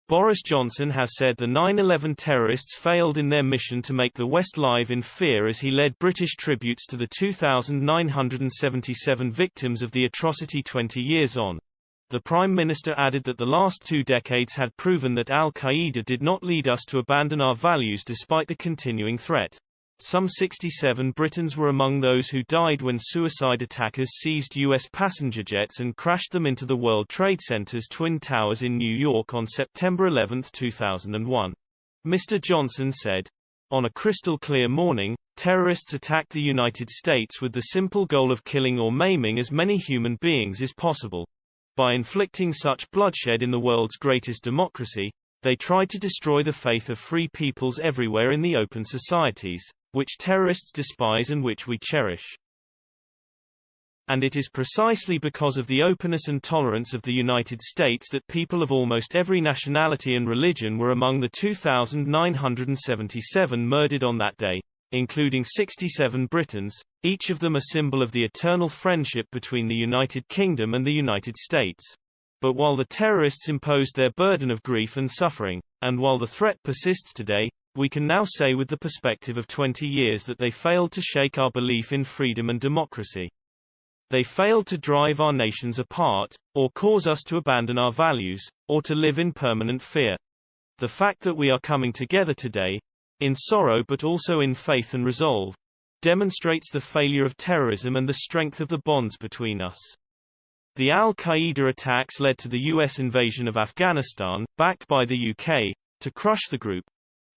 Boris Johnson has said the 9/11 terrorists failed in their mission to make the West live in fear as he led British tributes to the 2,977 victims of the atrocity 20 years on. The Prime Minister added that the last 2 decades had proven that al-Qaeda did not lead us to abandon our values despite the continuing threat. Some 67 Britons were among those who died when suicide attackers seized U.S. passenger jets and crashed them into the World Trade Center's Twin Towers in New York on September 11, 2001. Mr. Johnson said, "On a crystal-clear morning, terrorists attacked the United States with the simple goal of killing or maiming as many human beings as possible. By inflicting such bloodshed in the world's greatest democracy, they tried to destroy the faith of free peoples everywhere in the open societies, which terrorists despise and which we cherish. And it is precisely because of the openness and tolerance of the United States that people of almost every nationality and religion were among the 2,977 murdered on that day, including 67 Britons, each of them a symbol of the eternal friendship between the United Kingdom and the United States. But while the terrorists imposed their burden of grief and suffering, and while the threat persists today, we can now say with the perspective of 20 years that they failed to shake our belief in freedom and democracy. They failed to drive our nations apart, or cause us to abandon our values, or to live in permanent fear. The fact that we are coming together today, in sorrow but also in faith and resolve, demonstrates the failure of terrorism and the strength of the bonds between us. The al-Qaeda attacks led to the U.S. invasion of Afghanistan, backed by the UK, to crush the group.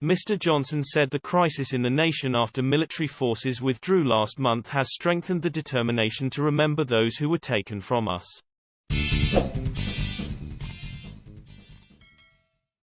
Mr. Johnson said the crisis in the nation after military forces withdrew last month has strengthened the determination to remember those who were taken from us.